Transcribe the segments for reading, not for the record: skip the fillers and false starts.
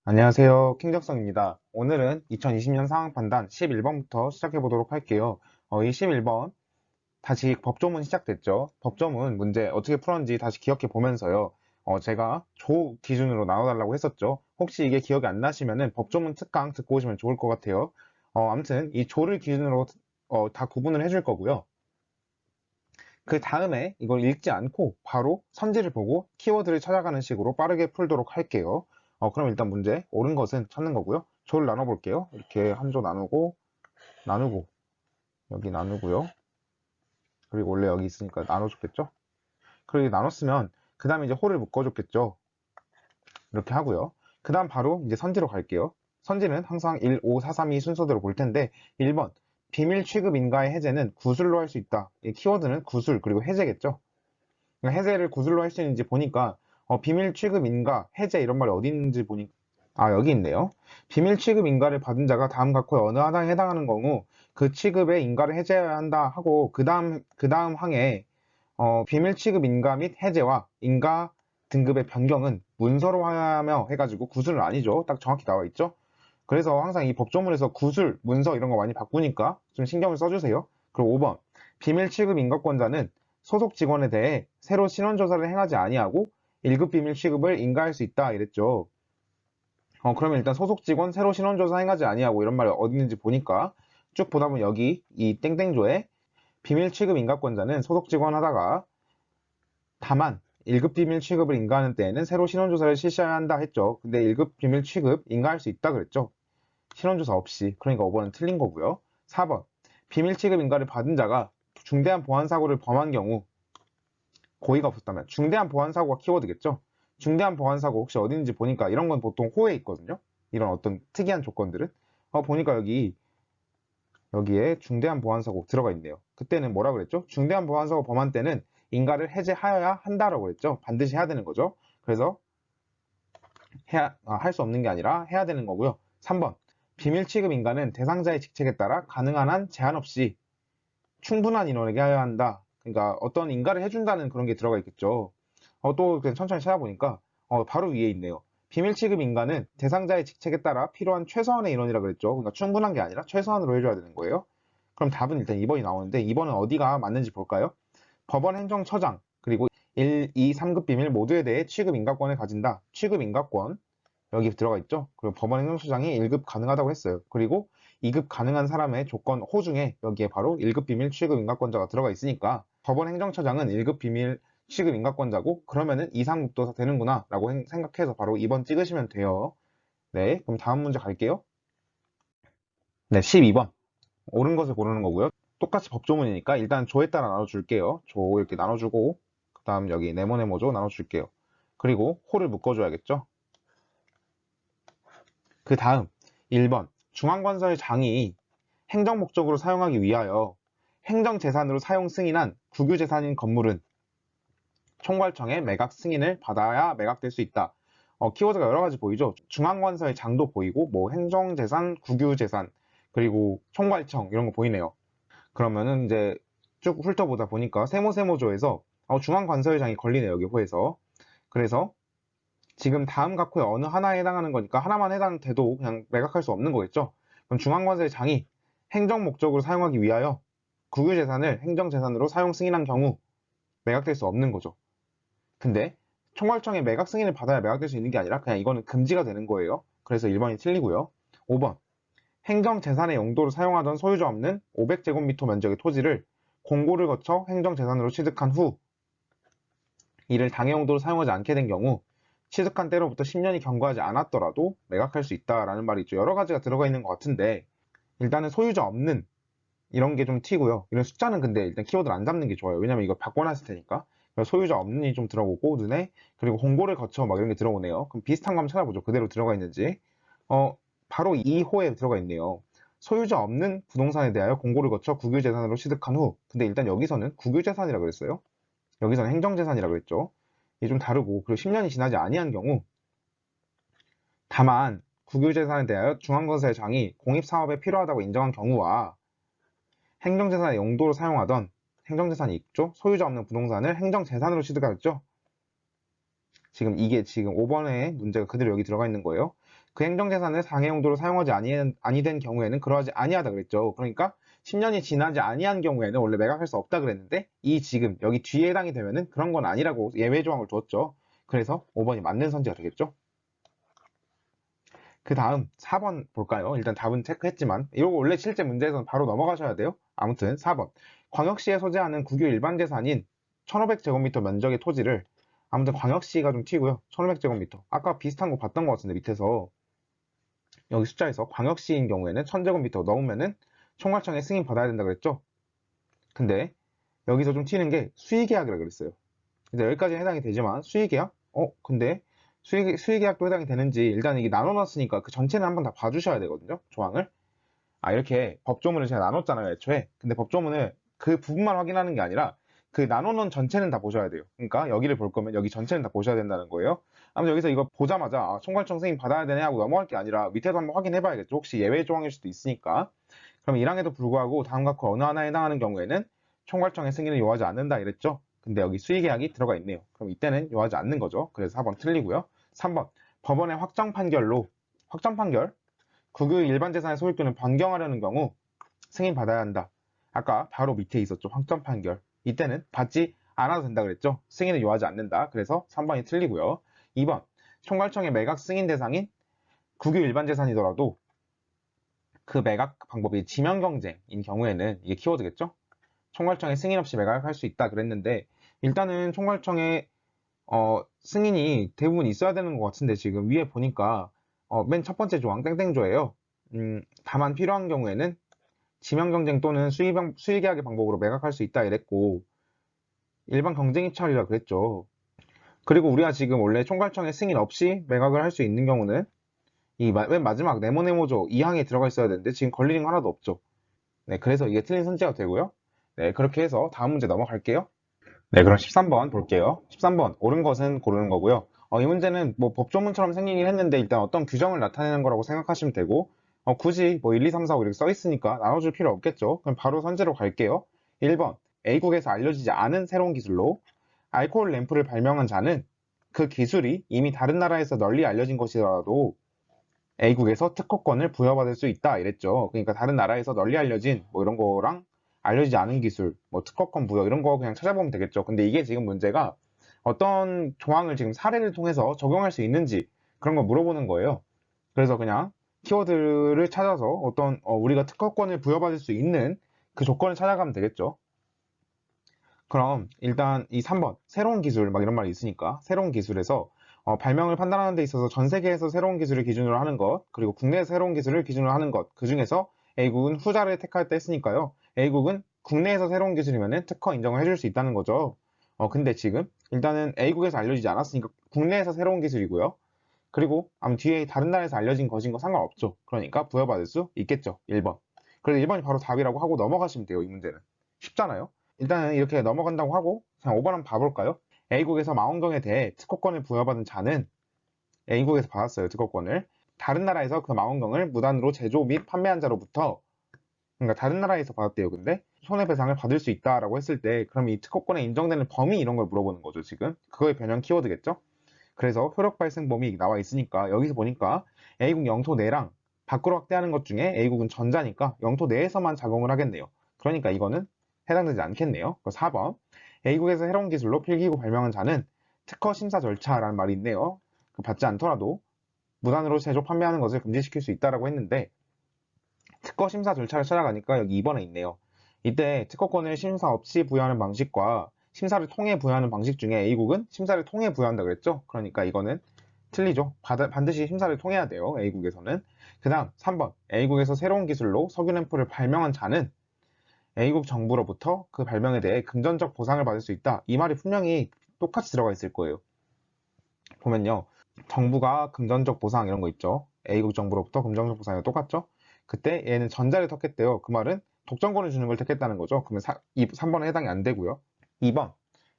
안녕하세요. 킹적성입니다. 오늘은 2020년 상황판단 11번부터 시작해 보도록 할게요. 이 11번 다시 법조문 시작됐죠. 법조문 문제 어떻게 풀었는지 다시 기억해 보면서요. 제가 조 기준으로 나눠달라고 했었죠. 혹시 이게 기억이 안 나시면은 법조문 특강 듣고 오시면 좋을 것 같아요. 아무튼 이 조를 기준으로 다 구분을 해줄 거고요. 그 다음에 이걸 읽지 않고 바로 선지를 보고 키워드를 찾아가는 식으로 빠르게 풀도록 할게요. 그럼 일단 문제, 옳은 것은 찾는 거고요. 조를 나눠볼게요. 이렇게 한 조 나누고, 나누고, 여기 나누고요. 그리고 원래 여기 있으니까 나눠줬겠죠? 그리고 나눴으면, 그 다음에 이제 호를 묶어줬겠죠? 이렇게 하고요. 그 다음 바로 이제 선지로 갈게요. 선지는 항상 1, 5, 4, 3, 2 순서대로 볼 텐데, 1번, 비밀 취급 인가의 해제는 구술로 할 수 있다. 이 키워드는 구술, 그리고 해제겠죠? 해제를 구술로 할 수 있는지 보니까 비밀 취급 인가, 해제 이런 말이 어디 있는지 보니까 여기 있네요. 비밀 취급 인가를 받은 자가 다음 각호의 어느 하나에 해당하는 경우 그 취급의 인가를 해제해야 한다 하고 그 다음 항에 비밀 취급 인가 및 해제와 인가 등급의 변경은 문서로 하며 해가지고 구술은 아니죠. 딱 정확히 나와 있죠. 그래서 항상 이 법조문에서 구술, 문서 이런 거 많이 바꾸니까 좀 신경을 써주세요. 그리고 5번 비밀 취급 인가권자는 소속 직원에 대해 새로 신원조사를 행하지 아니하고 1급 비밀 취급을 인가할 수 있다 이랬죠. 그러면 일단 소속 직원 새로 신원조사 행하지 아니하고 이런 말이 어디 있는지 보니까 쭉 보다 보면 여기 이 땡땡조에 비밀 취급 인가권자는 소속 직원 하다가 다만 1급 비밀 취급을 인가하는 때에는 새로 신원조사를 실시해야 한다 했죠. 근데 1급 비밀 취급 인가할 수 있다 그랬죠. 신원조사 없이. 그러니까 5번은 틀린 거고요. 4번. 비밀 취급 인가를 받은 자가 중대한 보안 사고를 범한 경우 고의가 없었다면 중대한 보안 사고가 키워드겠죠. 중대한 보안 사고 혹시 어디 있는지 보니까 이런 건 보통 호에 있거든요. 이런 어떤 특이한 조건들은 보니까 여기에 중대한 보안 사고 들어가 있네요. 그때는 뭐라 그랬죠? 중대한 보안 사고 범한 때는 인가를 해제하여야 한다라고 그랬죠. 반드시 해야 되는 거죠. 그래서 할 수 없는 게 아니라 해야 되는 거고요. 3번. 비밀 취급 인가는 대상자의 직책에 따라 가능한 한 제한 없이 충분한 인원에게 해야 한다. 그러니까 어떤 인가를 해준다는 그런 게 들어가 있겠죠. 또 그냥 천천히 찾아보니까 바로 위에 있네요. 비밀 취급 인가는 대상자의 직책에 따라 필요한 최소한의 인원이라 그랬죠. 그러니까 충분한 게 아니라 최소한으로 해줘야 되는 거예요. 그럼 답은 일단 2번이 나오는데 2번은 어디가 맞는지 볼까요? 법원 행정처장 그리고 1, 2, 3급 비밀 모두에 대해 취급 인가권을 가진다. 취급 인가권 여기 들어가 있죠. 그리고 법원 행정처장이 1급 가능하다고 했어요. 그리고 2급 가능한 사람의 조건 호 중에 여기에 바로 1급 비밀 취급 인가권자가 들어가 있으니까 법원 행정처장은 1급 비밀 취급 인가권자고 그러면은 이상급도 되는구나 라고 생각해서 바로 2번 찍으시면 돼요. 네, 그럼 다음 문제 갈게요. 네, 12번. 옳은 것을 고르는 거고요. 똑같이 법조문이니까 일단 조에 따라 나눠줄게요. 조 이렇게 나눠주고 그 다음 여기 네모네모조 나눠줄게요. 그리고 호를 묶어줘야겠죠. 그 다음 1번 중앙관서의 장이 행정 목적으로 사용하기 위하여 행정재산으로 사용 승인한 국유재산인 건물은 총괄청의 매각 승인을 받아야 매각될 수 있다. 키워드가 여러 가지 보이죠? 중앙관서의 장도 보이고 뭐 행정재산, 국유재산, 그리고 총괄청 이런 거 보이네요. 그러면은 이제 쭉 훑어보다 보니까 세모세모조에서 중앙관서의 장이 걸리네요. 여기 호에서. 그래서 지금 다음 각호의 어느 하나에 해당하는 거니까 하나만 해당돼도 그냥 매각할 수 없는 거겠죠. 그럼 중앙관세의 장이 행정 목적으로 사용하기 위하여 국유재산을 행정재산으로 사용 승인한 경우 매각될 수 없는 거죠. 근데 총괄청의 매각 승인을 받아야 매각될 수 있는 게 아니라 그냥 이거는 금지가 되는 거예요. 그래서 1번이 틀리고요. 5번 행정재산의 용도로 사용하던 소유자 없는 500제곱미터 면적의 토지를 공고를 거쳐 행정재산으로 취득한 후 이를 당해 용도로 사용하지 않게 된 경우 취득한 때로부터 10년이 경과하지 않았더라도 매각할 수 있다라는 말이 있죠. 여러 가지가 들어가 있는 것 같은데 일단은 소유자 없는 이런 게 좀 튀고요. 이런 숫자는 근데 일단 키워드를 안 잡는 게 좋아요. 왜냐면 이거 바꿔놨을 테니까. 소유자 없는이 좀 들어오고 눈에 그리고 공고를 거쳐 막 이런 게 들어오네요. 그럼 비슷한 거 한번 찾아보죠. 그대로 들어가 있는지. 바로 2호에 들어가 있네요. 소유자 없는 부동산에 대하여 공고를 거쳐 국유재산으로 취득한 후. 근데 일단 여기서는 국유재산이라 그랬어요. 여기서는 행정재산이라 그랬죠. 이게 좀 다르고 그리고 10년이 지나지 아니한 경우 다만 국유재산에 대하여 중앙건설의 장이 공입사업에 필요하다고 인정한 경우와 행정재산의 용도로 사용하던 행정재산이 있죠. 소유자 없는 부동산을 행정재산으로 취득하였죠. 지금 이게 지금 5번의 문제가 그대로 여기 들어가 있는 거예요. 그 행정재산을 상해용도로 사용하지 아니된 경우에는 그러하지 아니하다 그랬죠. 그러니까 10년이 지나지 아니한 경우에는 원래 매각할 수 없다 그랬는데 이 지금 여기 뒤에 해당이 되면은 그런 건 아니라고 예외 조항을 뒀죠. 그래서 5번이 맞는 선지가 되겠죠. 그 다음 4번 볼까요? 일단 답은 체크했지만 이거 원래 실제 문제에서는 바로 넘어가셔야 돼요. 아무튼 4번 광역시에 소재하는 국유 일반 재산인 1500제곱미터 면적의 토지를 아무튼 광역시가 좀 튀고요. 1500제곱미터 아까 비슷한 거 봤던 것 같은데 밑에서 여기 숫자에서 광역시인 경우에는 1000제곱미터 넘으면은 총괄청에 승인 받아야 된다 그랬죠. 근데 여기서 좀 튀는 게 수의계약이라 그랬어요. 근데 여기까지 해당이 되지만 수의계약? 근데 수의계약도 해당이 되는지 일단 이게 나눠놨으니까 그 전체는 한번 다 봐주셔야 되거든요. 조항을. 이렇게 법조문을 제가 나눴잖아요, 애초에. 근데 법조문을 그 부분만 확인하는 게 아니라 그 나눠놓은 전체는 다 보셔야 돼요. 그러니까 여기를 볼 거면 여기 전체는 다 보셔야 된다는 거예요. 아무튼 여기서 이거 보자마자 총괄청 승인 받아야 되네 하고 넘어갈 게 아니라 밑에도 한번 확인해 봐야겠죠. 혹시 예외 조항일 수도 있으니까. 그럼 1항에도 불구하고 다음과 그 어느 하나에 해당하는 경우에는 총괄청의 승인을 요하지 않는다 이랬죠. 근데 여기 수의계약이 들어가 있네요. 그럼 이때는 요하지 않는 거죠. 그래서 4번 틀리고요. 3번 법원의 확정 판결로 확정 판결 국유 일반 재산의 소유권을 변경하려는 경우 승인 받아야 한다. 아까 바로 밑에 있었죠. 확정 판결. 이때는 받지 않아도 된다 그랬죠. 승인을 요하지 않는다. 그래서 3번이 틀리고요. 2번 총괄청의 매각 승인 대상인 국유 일반 재산이더라도 그 매각 방법이 지명 경쟁인 경우에는 이게 키워드겠죠. 총괄청의 승인 없이 매각할 수 있다 그랬는데 일단은 총괄청의 승인이 대부분 있어야 되는 것 같은데 지금 위에 보니까 맨 첫 번째 조항 땡땡조예요. 다만 필요한 경우에는 지명 경쟁 또는 수의계약의 방법으로 매각할 수 있다 이랬고 일반 경쟁 입찰이라 그랬죠. 그리고 우리가 지금 원래 총괄청의 승인 없이 매각을 할 수 있는 경우는 이 맨 마지막 네모네모조 2항에 들어가 있어야 되는데 지금 걸리는 거 하나도 없죠. 네, 그래서 이게 틀린 선지가 되고요. 네, 그렇게 해서 다음 문제 넘어갈게요. 네, 그럼 13번 볼게요. 13번 옳은 것은 고르는 거고요. 이 문제는 뭐 법조문처럼 생기긴 했는데 일단 어떤 규정을 나타내는 거라고 생각하시면 되고 굳이 뭐 1, 2, 3, 4, 5 이렇게 써 있으니까 나눠줄 필요 없겠죠. 그럼 바로 선제로 갈게요. 1번 A국에서 알려지지 않은 새로운 기술로 알코올 램프를 발명한 자는 그 기술이 이미 다른 나라에서 널리 알려진 것이라도 A국에서 특허권을 부여받을 수 있다 이랬죠. 그러니까 다른 나라에서 널리 알려진 뭐 이런 거랑 알려지지 않은 기술, 뭐 특허권 부여 이런 거 그냥 찾아보면 되겠죠. 근데 이게 지금 문제가 어떤 조항을 지금 사례를 통해서 적용할 수 있는지 그런 거 물어보는 거예요. 그래서 그냥 키워드를 찾아서 어떤 우리가 특허권을 부여받을 수 있는 그 조건을 찾아가면 되겠죠. 그럼 일단 이 3번 새로운 기술 막 이런 말이 있으니까 새로운 기술에서 발명을 판단하는 데 있어서 전 세계에서 새로운 기술을 기준으로 하는 것 그리고 국내에서 새로운 기술을 기준으로 하는 것 그 중에서 A국은 후자를 택할 때 했으니까요. A국은 국내에서 새로운 기술이면 특허 인정을 해줄 수 있다는 거죠. 근데 지금 일단은 A국에서 알려지지 않았으니까 국내에서 새로운 기술이고요. 그리고 아무 뒤에 다른 나라에서 알려진 것인 거 상관없죠. 그러니까 부여받을 수 있겠죠. 1번. 그래서 1번이 바로 답이라고 하고 넘어가시면 돼요. 이 문제는. 쉽잖아요. 일단은 이렇게 넘어간다고 하고 그냥 5번 한번 봐볼까요? A국에서 망원경에 대해 특허권을 부여받은 자는 A국에서 받았어요. 특허권을. 다른 나라에서 그 망원경을 무단으로 제조 및 판매한 자로부터 그러니까 다른 나라에서 받았대요. 근데 손해배상을 받을 수 있다라고 했을 때 그럼 이 특허권에 인정되는 범위 이런 걸 물어보는 거죠. 지금. 그거의 변형 키워드겠죠? 그래서 효력 발생 범위 나와 있으니까 여기서 보니까 A국 영토 내랑 밖으로 확대하는 것 중에 A국은 전자니까 영토 내에서만 작용을 하겠네요. 그러니까 이거는 해당되지 않겠네요. 4번 A국에서 새로운 기술로 필기구 발명한 자는 특허 심사 절차라는 말이 있네요. 받지 않더라도 무단으로 제조 판매하는 것을 금지시킬 수 있다라고 했는데 특허 심사 절차를 찾아가니까 여기 2번에 있네요. 이때 특허권을 심사 없이 부여하는 방식과 심사를 통해 부여하는 방식 중에 A국은 심사를 통해 부여한다 그랬죠? 그러니까 이거는 틀리죠. 반드시 심사를 통해야 돼요. A국에서는. 그 다음 3번 A국에서 새로운 기술로 석유램프를 발명한 자는 A국 정부로부터 그 발명에 대해 금전적 보상을 받을 수 있다. 이 말이 분명히 똑같이 들어가 있을 거예요. 보면요. 정부가 금전적 보상 이런 거 있죠. A국 정부로부터 금전적 보상이 똑같죠? 그때 얘는 전자를 택했대요. 그 말은 독점권을 주는 걸 택했다는 거죠. 그러면 3번에 해당이 안 되고요. 2번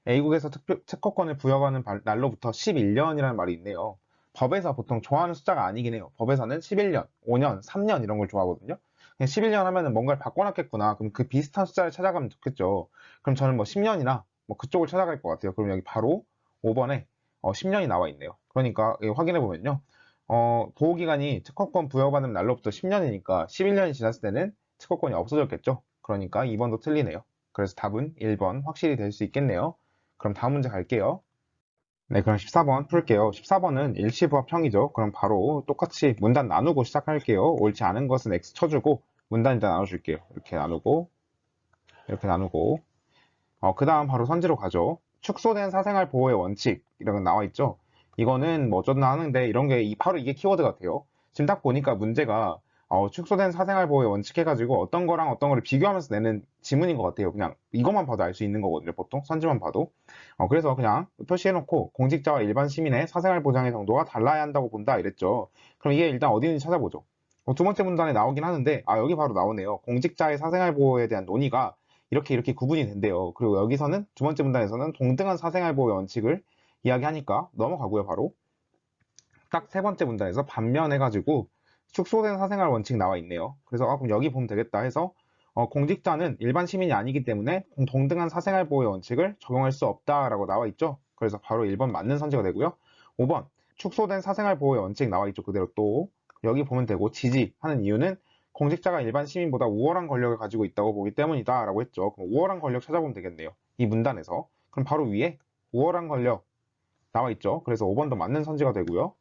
A국에서 특허권을 부여하는 날로부터 11년이라는 말이 있네요. 법에서 보통 좋아하는 숫자가 아니긴 해요. 법에서는 11년, 5년, 3년 이런 걸 좋아하거든요. 그냥 11년 하면은 뭔가를 바꿔놨겠구나. 그럼 그 비슷한 숫자를 찾아가면 좋겠죠. 그럼 저는 뭐 10년이나 뭐 그쪽을 찾아갈 것 같아요. 그럼 여기 바로 5번에 10년이 나와 있네요. 그러니까 확인해 보면요. 보호기간이 특허권 부여받은 날로부터 10년이니까 11년이 지났을 때는 특허권이 없어졌겠죠. 그러니까 2번도 틀리네요. 그래서 답은 1번 확실히 될 수 있겠네요. 그럼 다음 문제 갈게요. 네, 그럼 14번 풀게요. 14번은 일시부합형이죠. 그럼 바로 똑같이 문단 나누고 시작할게요. 옳지 않은 것은 X 쳐주고 문단 일단 나눠줄게요. 이렇게 나누고 이렇게 나누고 그 다음 바로 선지로 가죠. 축소된 사생활 보호의 원칙 이런 거 나와 있죠. 이거는 뭐 어쩌나 하는데 이런 게 바로 이게 키워드 같아요. 지금 딱 보니까 문제가 축소된 사생활 보호의 원칙 해가지고 어떤 거랑 어떤 거를 비교하면서 내는 지문인 것 같아요. 그냥 이것만 봐도 알 수 있는 거거든요. 보통 선지만 봐도. 그래서 그냥 표시해놓고 공직자와 일반 시민의 사생활 보장의 정도가 달라야 한다고 본다 이랬죠. 그럼 이게 일단 어디 있는지 찾아보죠. 두 번째 문단에 나오긴 하는데 여기 바로 나오네요. 공직자의 사생활 보호에 대한 논의가 이렇게 구분이 된대요. 그리고 여기서는 두 번째 문단에서는 동등한 사생활 보호 원칙을 이야기하니까 넘어가고요, 바로. 딱 세 번째 문단에서 반면해가지고 축소된 사생활 원칙 나와 있네요. 그래서 그럼 여기 보면 되겠다 해서 공직자는 일반 시민이 아니기 때문에 동등한 사생활 보호의 원칙을 적용할 수 없다라고 나와 있죠. 그래서 바로 1번 맞는 선지가 되고요. 5번 축소된 사생활 보호의 원칙 나와 있죠. 그대로 또 여기 보면 되고 지지하는 이유는 공직자가 일반 시민보다 우월한 권력을 가지고 있다고 보기 때문이다 라고 했죠. 그럼 우월한 권력 찾아보면 되겠네요. 이 문단에서. 그럼 바로 위에 우월한 권력 나와 있죠. 그래서 5번도 맞는 선지가 되고요.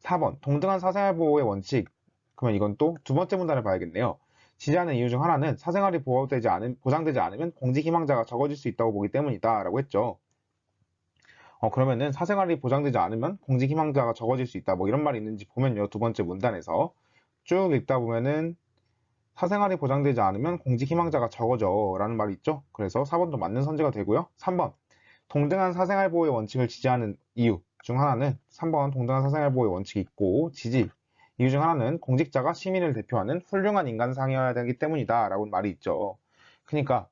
4번 동등한 사생활 보호의 원칙. 그러면 이건 또 두 번째 문단을 봐야겠네요. 지지하는 이유 중 하나는 사생활이 보장되지 않으면 공직 희망자가 적어질 수 있다고 보기 때문이다 라고 했죠. 그러면은 사생활이 보장되지 않으면 공직 희망자가 적어질 수 있다. 뭐 이런 말이 있는지 보면요. 두 번째 문단에서 쭉 읽다 보면은 사생활이 보장되지 않으면 공직 희망자가 적어져 라는 말이 있죠. 그래서 4번도 맞는 선지가 되고요. 3번 동등한 사생활 보호의 원칙을 지지하는 이유 중 하나는 3번 동등한 사생활 보호의 원칙이 있고 지지 이유 중 하나는 공직자가 시민을 대표하는 훌륭한 인간상이어야 되기 때문이다 라고 말이 있죠. 그러니까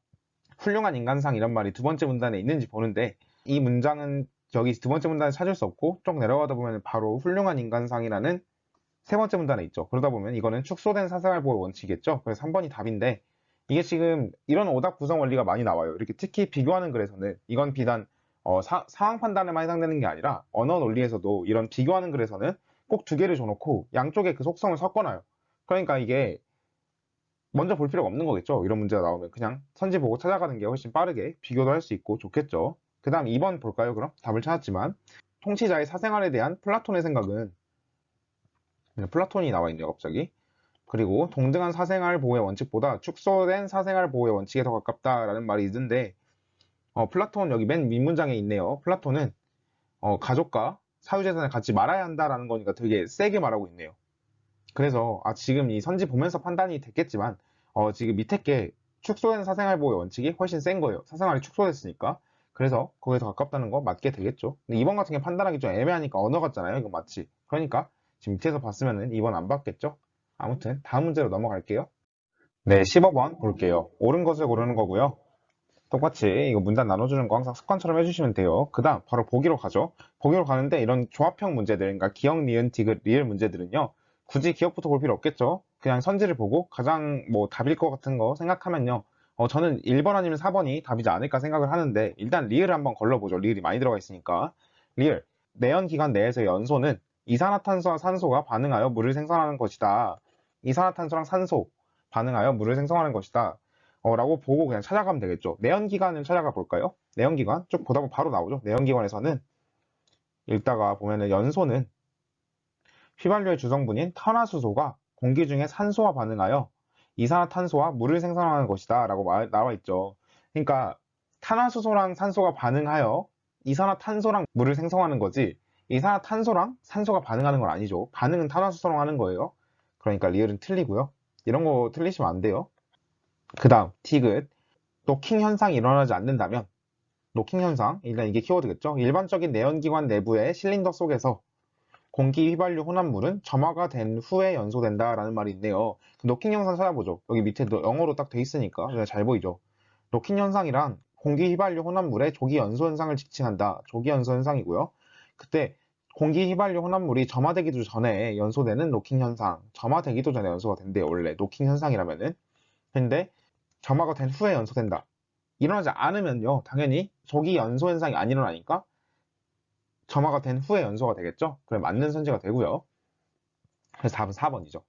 훌륭한 인간상 이런 말이 두 번째 문단에 있는지 보는데 이 문장은 여기 두 번째 문단에 찾을 수 없고 쭉 내려가다 보면 바로 훌륭한 인간상이라는 세 번째 문단에 있죠. 그러다 보면 이거는 축소된 사생활 보호 원칙이겠죠. 그래서 3번이 답인데 이게 지금 이런 오답 구성 원리가 많이 나와요. 이렇게 특히 비교하는 글에서는 이건 비단 상황 판단에만 해당되는 게 아니라 언어 논리에서도 이런 비교하는 글에서는 꼭 두 개를 줘놓고 양쪽에 그 속성을 섞어놔요. 그러니까 이게 먼저 볼 필요가 없는 거겠죠. 이런 문제가 나오면 그냥 선지 보고 찾아가는 게 훨씬 빠르게 비교도 할 수 있고 좋겠죠. 그 다음 2번 볼까요? 그럼 답을 찾았지만 통치자의 사생활에 대한 플라톤의 생각은 플라톤이 나와 있네요, 갑자기. 그리고 동등한 사생활 보호의 원칙보다 축소된 사생활 보호의 원칙에 더 가깝다라는 말이 있는데 플라톤 여기 맨 밑문장에 있네요. 플라톤은 가족과 사유재산을 갖지 말아야 한다라는 거니까 되게 세게 말하고 있네요. 그래서 지금 이 선지 보면서 판단이 됐겠지만 지금 밑에 게 축소된 사생활 보호의 원칙이 훨씬 센 거예요. 사생활이 축소됐으니까. 그래서 거기에 더 가깝다는 거 맞게 되겠죠. 근데 2번 같은 게 판단하기 좀 애매하니까 언어 같잖아요. 이거 맞지? 그러니까 지금 밑에서 봤으면은 2번 안 받겠죠? 아무튼 다음 문제로 넘어갈게요. 네, 15번 볼게요. 옳은 것을 고르는 거고요. 똑같이 이거 문단 나눠주는 거 항상 습관처럼 해주시면 돼요. 그 다음 바로 보기로 가죠. 보기로 가는데 이런 조합형 문제들, 그러니까 기억, 니은, 디귿, 리을 문제들은요. 굳이 기억부터 볼 필요 없겠죠. 그냥 선지를 보고 가장 뭐 답일 것 같은 거 생각하면요. 저는 1번 아니면 4번이 답이지 않을까 생각을 하는데 일단 리을을 한번 걸러보죠. 리을이 많이 들어가 있으니까. 리을, 내연기관 내에서의 연소는 이산화탄소와 산소가 반응하여 물을 생성하는 것이다. 이산화탄소랑 산소 반응하여 물을 생성하는 것이다. 라고 보고 그냥 찾아가면 되겠죠. 내연기관을 찾아가 볼까요? 내연기관 쭉 보다 보면 바로 나오죠. 내연기관에서는 읽다가 보면은 연소는 휘발유의 주성분인 탄화수소가 공기 중에 산소와 반응하여 이산화탄소와 물을 생성하는 것이다 라고 나와 있죠. 그러니까 탄화수소랑 산소가 반응하여 이산화탄소랑 물을 생성하는 거지 이산화탄소랑 산소가 반응하는 건 아니죠. 반응은 탄화수소랑 하는 거예요. 그러니까 리을은 틀리고요. 이런 거 틀리시면 안 돼요. 그 다음 티귿 노킹 현상이 일어나지 않는다면 노킹 현상 일단 이게 키워드겠죠. 일반적인 내연기관 내부의 실린더 속에서 공기 휘발유 혼합물은 점화가 된 후에 연소된다라는 말이 있네요. 노킹 현상 찾아보죠. 여기 밑에 영어로 딱 돼 있으니까 잘 보이죠. 노킹 현상이란 공기 휘발유 혼합물의 조기 연소 현상을 지칭한다. 조기 연소 현상이고요. 그때 공기 휘발유 혼합물이 점화되기도 전에 연소되는 노킹 현상. 점화되기도 전에 연소가 된대요. 원래 노킹 현상이라면은. 근데 점화가 된 후에 연소된다. 일어나지 않으면요. 당연히 조기 연소 현상이 안 일어나니까 점화가 된 후에 연소가 되겠죠. 그럼 맞는 선지가 되고요. 그래서 답은 4번이죠.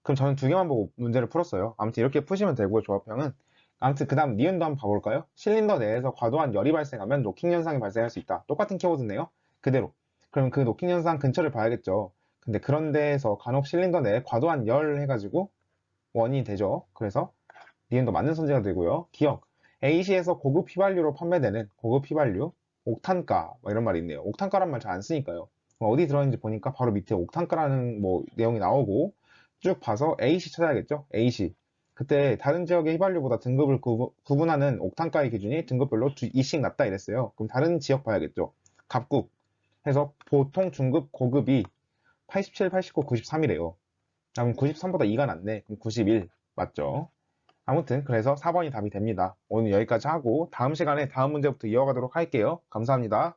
그럼 저는 두 개만 보고 문제를 풀었어요. 아무튼 이렇게 푸시면 되고요, 조합형은. 아무튼 그 다음 니은도 한번 봐볼까요? 실린더 내에서 과도한 열이 발생하면 노킹 현상이 발생할 수 있다. 똑같은 키워드네요. 그대로. 그럼 그 노킹 현상 근처를 봐야겠죠. 근데 그런 데에서 간혹 실린더 내에 과도한 열 해가지고 원인이 되죠. 그래서 니은도 맞는 선지가 되고요. 기억. A시에서 고급 휘발유로 판매되는 고급 휘발유, 옥탄가, 뭐 이런 말이 있네요. 옥탄가란 말 잘 안 쓰니까요. 어디 들어있는지 보니까 바로 밑에 옥탄가라는 뭐 내용이 나오고 쭉 봐서 A시 찾아야겠죠? A시. 그때 다른 지역의 휘발유보다 등급을 구분하는 옥탄가의 기준이 등급별로 2씩 낮다 이랬어요. 그럼 다른 지역 봐야겠죠? 갑국 해서 보통, 중급, 고급이 87, 89, 93이래요. 그럼 93보다 2가 낮네. 그럼 91 맞죠? 아무튼 그래서 4번이 답이 됩니다. 오늘 여기까지 하고 다음 시간에 다음 문제부터 이어가도록 할게요. 감사합니다.